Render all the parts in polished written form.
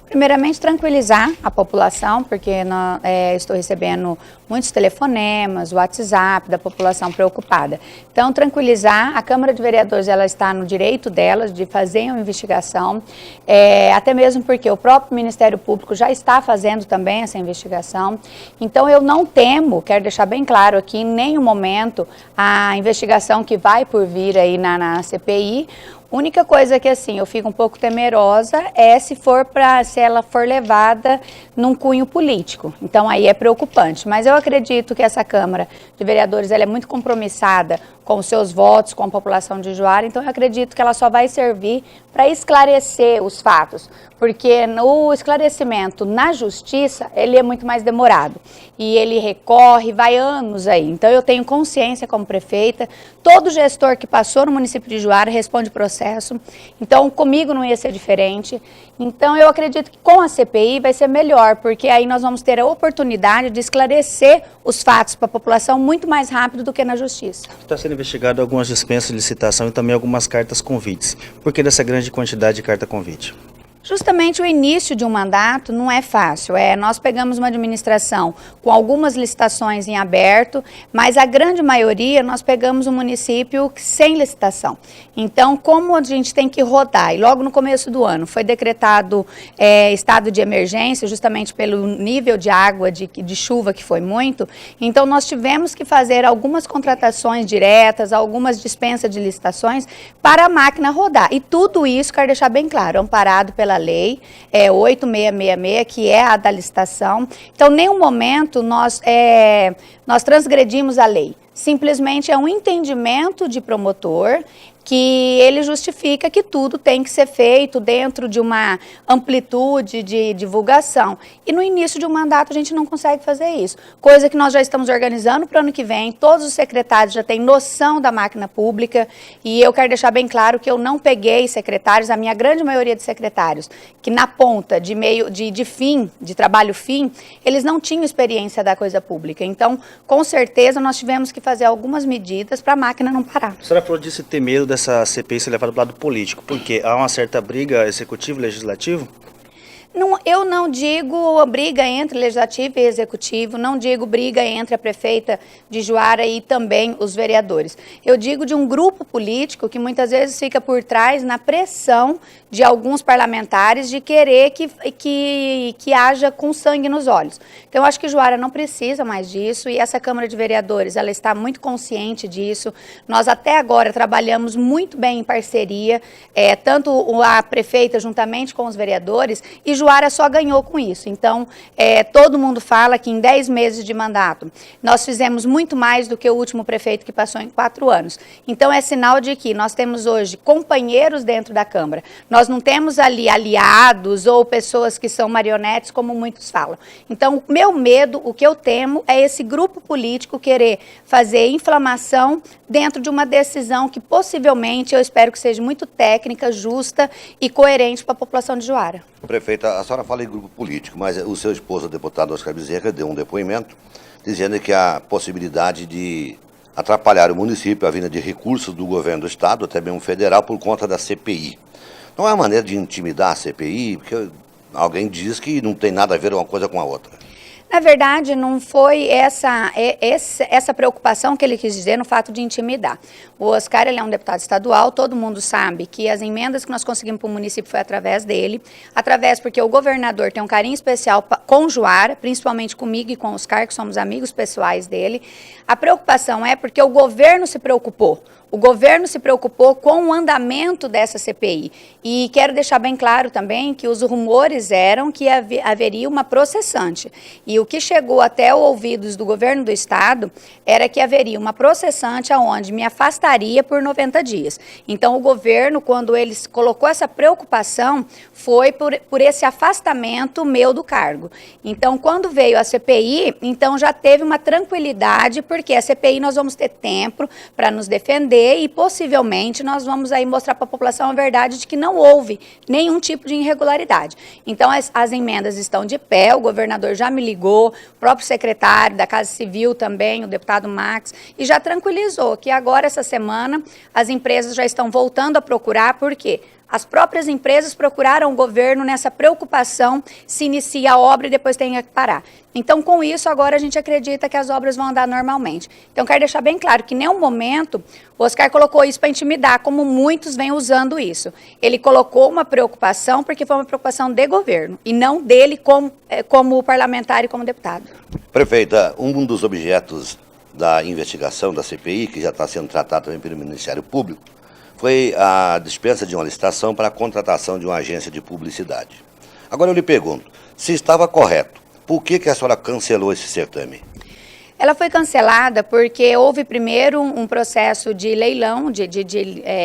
Primeiramente, tranquilizar a população, porque estou recebendo muitos telefonemas, WhatsApp da população preocupada. Então, tranquilizar, a Câmara de Vereadores ela está no direito delas de fazer uma investigação, até mesmo porque o próprio Ministério Público já está fazendo também essa investigação. Então, eu não temo, quero deixar bem claro aqui, em nenhum momento, a investigação que vai por vir aí na CPI. A única coisa que assim, eu fico um pouco temerosa é se ela for levada num cunho político. Então aí é preocupante. Mas eu acredito que essa Câmara de Vereadores ela é muito compromissada com os seus votos, com a população de Juara, então eu acredito que ela só vai servir para esclarecer os fatos, porque o esclarecimento na justiça, ele é muito mais demorado, e ele recorre, vai anos aí, então eu tenho consciência como prefeita, todo gestor que passou no município de Juara responde processo, então comigo não ia ser diferente, então eu acredito que com a CPI vai ser melhor, porque aí nós vamos ter a oportunidade de esclarecer os fatos para a população muito mais rápido do que na justiça. Está sendo investigado algumas dispensas de licitação e também algumas cartas convites. Por que dessa grande quantidade de carta convite? Justamente o início de um mandato não é fácil, nós pegamos uma administração com algumas licitações em aberto, mas a grande maioria nós pegamos um município sem licitação. Então, como a gente tem que rodar, e logo no começo do ano foi decretado estado de emergência, justamente pelo nível de água, de chuva que foi muito, então nós tivemos que fazer algumas contratações diretas, algumas dispensas de licitações para a máquina rodar. E tudo isso, quero deixar bem claro, amparado pela lei 8666, que é a da licitação. Então, em nenhum momento nós transgredimos a lei. Simplesmente é um entendimento de promotor que ele justifica que tudo tem que ser feito dentro de uma amplitude de divulgação. E no início de um mandato a gente não consegue fazer isso. Coisa que nós já estamos organizando para o ano que vem, todos os secretários já têm noção da máquina pública e eu quero deixar bem claro que eu não peguei secretários, a minha grande maioria de secretários, que na ponta de trabalho fim, eles não tinham experiência da coisa pública. Então, com certeza, nós tivemos que fazer algumas medidas para a máquina não parar. A senhora falou de se ter medo dessa CPI ser levada para o lado político, porque há uma certa briga executivo e legislativo? Não, eu não digo briga entre legislativo e executivo, não digo briga entre a prefeita de Juara e também os vereadores. Eu digo de um grupo político que muitas vezes fica por trás na pressão de alguns parlamentares de querer que haja com sangue nos olhos. Então, eu acho que Juara não precisa mais disso e essa Câmara de Vereadores, ela está muito consciente disso. Nós até agora trabalhamos muito bem em parceria, tanto a prefeita juntamente com os vereadores, e Juara só ganhou com isso. Então, todo mundo fala que em 10 meses de mandato, nós fizemos muito mais do que o último prefeito que passou em 4 anos. Então, é sinal de que nós temos hoje companheiros dentro da Câmara. Nós não temos ali aliados ou pessoas que são marionetes, como muitos falam. Então, o meu medo, o que eu temo, é esse grupo político querer fazer inflamação dentro de uma decisão que possivelmente eu espero que seja muito técnica, justa e coerente para a população de Juara. Prefeita, a senhora fala em grupo político, mas o seu esposo, o deputado Oscar Bezerra, deu um depoimento dizendo que há possibilidade de atrapalhar o município, a vinda de recursos do governo do estado, até mesmo federal, por conta da CPI. Não é uma maneira de intimidar a CPI, porque alguém diz que não tem nada a ver uma coisa com a outra. Na verdade, não foi essa preocupação que ele quis dizer no fato de intimidar. O Oscar, ele é um deputado estadual, todo mundo sabe que as emendas que nós conseguimos para o município foi através dele, porque o governador tem um carinho especial com Juara, principalmente comigo e com o Oscar, que somos amigos pessoais dele. A preocupação é porque o governo se preocupou. O governo se preocupou com o andamento dessa CPI e quero deixar bem claro também que os rumores eram que haveria uma processante e o que chegou até os ouvidos do governo do estado era que haveria uma processante aonde me afastaria por 90 dias. Então o governo, quando ele colocou essa preocupação, foi por esse afastamento meu do cargo. Então quando veio a CPI, então já teve uma tranquilidade, porque a CPI nós vamos ter tempo para nos defender e possivelmente nós vamos aí mostrar para a população a verdade de que não houve nenhum tipo de irregularidade. Então as emendas estão de pé, o governador já me ligou, o próprio secretário da Casa Civil também, o deputado Max, e já tranquilizou que agora essa semana as empresas já estão voltando a procurar, por quê? As próprias empresas procuraram o governo nessa preocupação se inicia a obra e depois tem que parar. Então, com isso, agora a gente acredita que as obras vão andar normalmente. Então, quero deixar bem claro que em nenhum momento o Oscar colocou isso para intimidar, como muitos vêm usando isso. Ele colocou uma preocupação porque foi uma preocupação de governo e não dele como parlamentar e como deputado. Prefeita, um dos objetos da investigação da CPI, que já está sendo tratado também pelo Ministério Público, foi a dispensa de uma licitação para a contratação de uma agência de publicidade. Agora eu lhe pergunto, se estava correto, por que a senhora cancelou esse certame? Ela foi cancelada porque houve primeiro um processo de leilão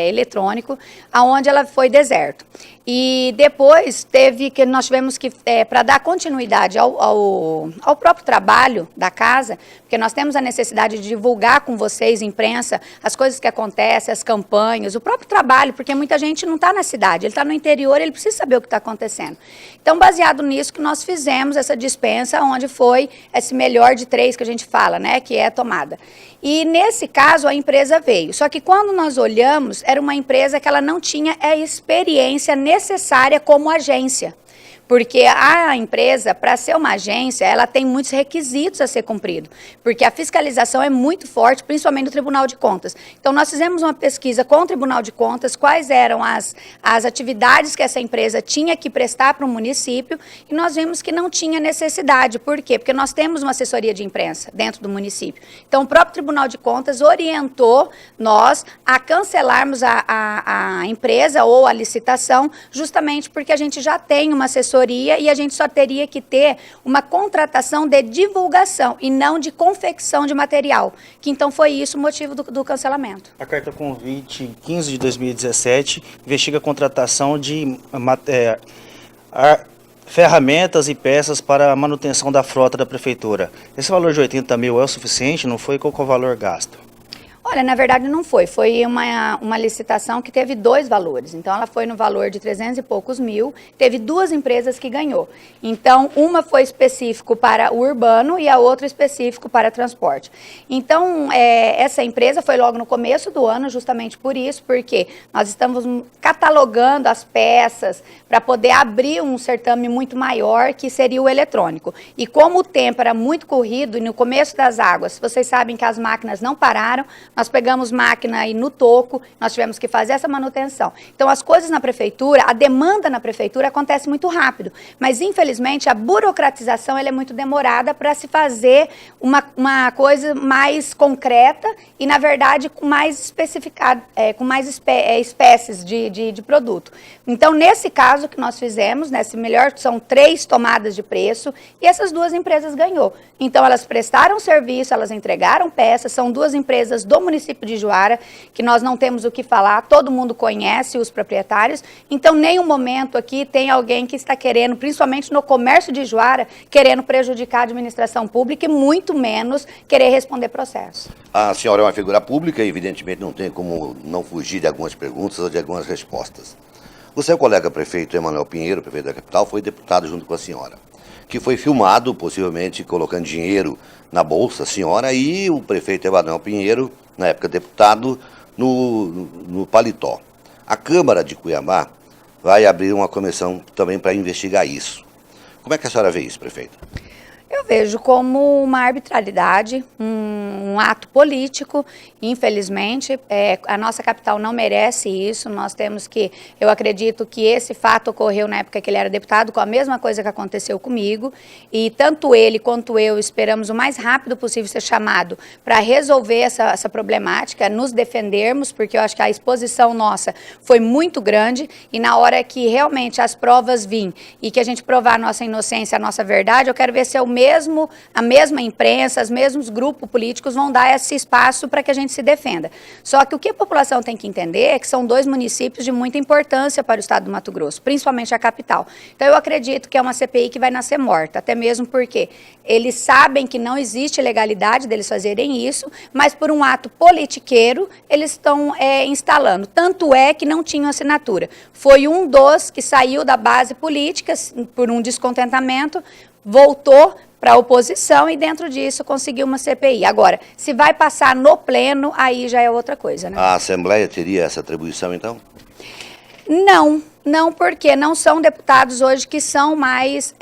eletrônico, onde ela foi deserto. E depois nós tivemos que, para dar continuidade ao próprio trabalho da casa, porque nós temos a necessidade de divulgar com vocês, imprensa, as coisas que acontecem, as campanhas, o próprio trabalho, porque muita gente não está na cidade, ele está no interior, ele precisa saber o que está acontecendo. Então, baseado nisso que nós fizemos essa dispensa, onde foi esse melhor de 3 que a gente fala, né, que é a tomada. E nesse caso a empresa veio, só que quando nós olhamos, era uma empresa que ela não tinha a experiência necessária como agência. Porque a empresa, para ser uma agência, ela tem muitos requisitos a ser cumprido, porque a fiscalização é muito forte, principalmente no Tribunal de Contas. Então, nós fizemos uma pesquisa com o Tribunal de Contas, quais eram as atividades que essa empresa tinha que prestar para o município, e nós vimos que não tinha necessidade. Por quê? Porque nós temos uma assessoria de imprensa dentro do município. Então, o próprio Tribunal de Contas orientou nós a cancelarmos a empresa ou a licitação, justamente porque a gente já tem uma assessoria e a gente só teria que ter uma contratação de divulgação e não de confecção de material, que então foi isso o motivo do cancelamento. A carta convite 15 de 2017 investiga a contratação de ferramentas e peças para a manutenção da frota da prefeitura. Esse valor de 80 mil é o suficiente? Não foi? Qual é o valor gasto? Olha, na verdade não foi. Foi uma licitação que teve 2 valores. Então, ela foi no valor de 300 e poucos mil. Teve 2 empresas que ganhou. Então, uma foi específico para o urbano e a outra específico para transporte. Então, essa empresa foi logo no começo do ano, justamente por isso, porque nós estamos catalogando as peças para poder abrir um certame muito maior, que seria o eletrônico. E como o tempo era muito corrido e no começo das águas, vocês sabem que as máquinas não pararam, nós pegamos máquina aí no toco, nós tivemos que fazer essa manutenção. Então, as coisas na prefeitura, a demanda na prefeitura acontece muito rápido, mas, infelizmente, a burocratização ela é muito demorada para se fazer uma coisa mais concreta e, na verdade, com mais especificado, com mais espécies de produto. Então, nesse caso que nós fizemos, nesse melhor, são 3 tomadas de preço e essas 2 empresas ganhou. Então, elas prestaram serviço, elas entregaram peças, são 2 empresas do município de Juara, que nós não temos o que falar, todo mundo conhece os proprietários, então nenhum momento aqui tem alguém que está querendo, principalmente no comércio de Juara, querendo prejudicar a administração pública e muito menos querer responder processo. A senhora é uma figura pública e evidentemente não tem como não fugir de algumas perguntas ou de algumas respostas. O seu colega prefeito Emanuel Pinheiro, prefeito da capital, foi deputado junto com a senhora, que foi filmado, possivelmente colocando dinheiro na bolsa, a senhora e o prefeito Emanuel Pinheiro, na época deputado, no paletó. A Câmara de Cuiabá vai abrir uma comissão também para investigar isso. Como é que a senhora vê isso, prefeita? Eu vejo como uma arbitrariedade, um ato político. Infelizmente, a nossa capital não merece isso. Nós temos que, eu acredito que esse fato ocorreu na época que ele era deputado, com a mesma coisa que aconteceu comigo. E tanto ele quanto eu esperamos o mais rápido possível ser chamado para resolver essa problemática, nos defendermos, porque eu acho que a exposição nossa foi muito grande. E na hora que realmente as provas vêm e que a gente provar a nossa inocência, a nossa verdade, eu quero ver se é a mesma imprensa, os mesmos grupos políticos vão dar esse espaço para que a gente se defenda. Só que o que a população tem que entender é que são 2 municípios de muita importância para o estado do Mato Grosso, principalmente a capital. Então eu acredito que é uma CPI que vai nascer morta, até mesmo porque eles sabem que não existe legalidade deles fazerem isso, mas por um ato politiqueiro eles estão instalando. Tanto é que não tinham assinatura. Foi um dos que saiu da base política por um descontentamento, voltou para a oposição e dentro disso conseguiu uma CPI. Agora, se vai passar no pleno, aí já é outra coisa, né? A Assembleia teria essa atribuição, então? Não, porque não são deputados hoje que são mais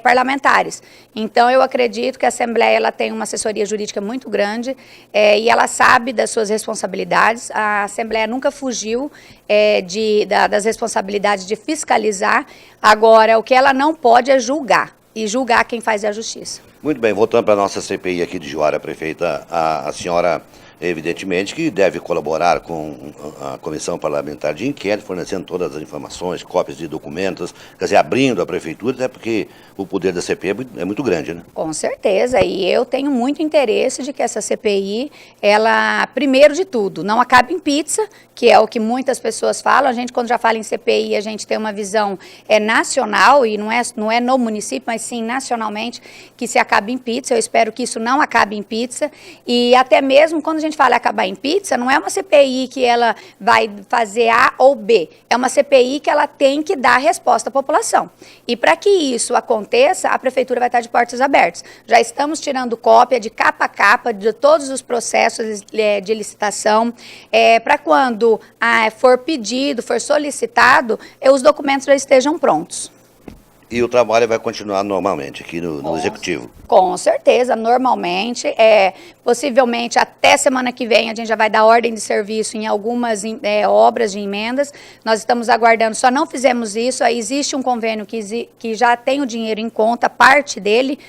parlamentares. Então, eu acredito que a Assembleia ela tem uma assessoria jurídica muito grande e ela sabe das suas responsabilidades. A Assembleia nunca fugiu das responsabilidades de fiscalizar. Agora, o que ela não pode é julgar, e julgar quem faz é a justiça. Muito bem, voltando para a nossa CPI aqui de Juara, prefeita, a senhora evidentemente que deve colaborar com a Comissão Parlamentar de Inquérito, fornecendo todas as informações, cópias de documentos, quer dizer, abrindo a prefeitura, até porque o poder da CPI é muito grande, né? Com certeza, e eu tenho muito interesse de que essa CPI, ela, primeiro de tudo, não acabe em pizza, que é o que muitas pessoas falam. A gente, quando já fala em CPI, a gente tem uma visão nacional, e não é no município, mas sim nacionalmente, que se acabe em pizza. Eu espero que isso não acabe em pizza, e até mesmo quando a gente fala acabar em pizza, não é uma CPI que ela vai fazer A ou B, é uma CPI que ela tem que dar resposta à população. E para que isso aconteça, a prefeitura vai estar de portas abertas. Já estamos tirando cópia de capa a capa de todos os processos de licitação, para quando for pedido, for solicitado, os documentos já estejam prontos. E o trabalho vai continuar normalmente aqui no Executivo? Com certeza, normalmente. Possivelmente até semana que vem a gente já vai dar ordem de serviço em algumas obras de emendas. Nós estamos aguardando, só não fizemos isso. Existe um convênio que já tem o dinheiro em conta, parte dele,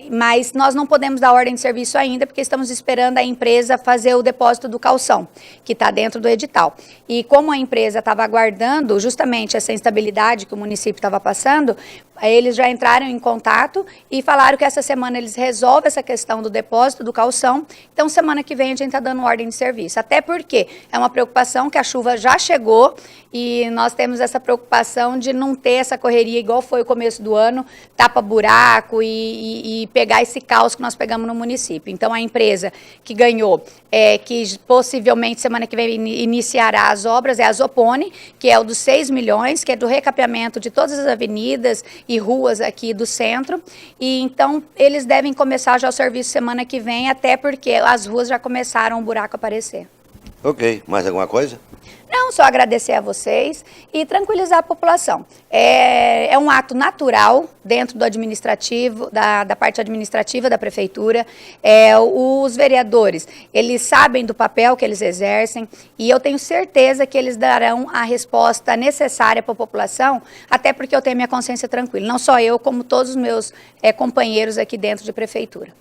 mas nós não podemos dar ordem de serviço ainda, porque estamos esperando a empresa fazer o depósito do calção, que está dentro do edital. E como a empresa estava aguardando justamente essa instabilidade que o município estava passando, eles já entraram em contato e falaram que essa semana eles resolvem essa questão do depósito do calção. Então, semana que vem a gente está dando ordem de serviço. Até porque é uma preocupação que a chuva já chegou e nós temos essa preocupação de não ter essa correria igual foi o começo do ano, tapa-buraco e pegar esse caos que nós pegamos no município. Então, a empresa que ganhou, que possivelmente semana que vem iniciará as obras, é a Zopone, que é o dos 6 milhões, que é do recapeamento de todas as avenidas e ruas aqui do centro, e então eles devem começar já o serviço semana que vem, até porque as ruas já começaram o buraco a aparecer. Ok, mais alguma coisa? Não, só agradecer a vocês e tranquilizar a população. É um ato natural dentro do administrativo, da parte administrativa da prefeitura. Os vereadores, eles sabem do papel que eles exercem e eu tenho certeza que eles darão a resposta necessária para a população, até porque eu tenho minha consciência tranquila. Não só eu, como todos os meus companheiros aqui dentro de prefeitura.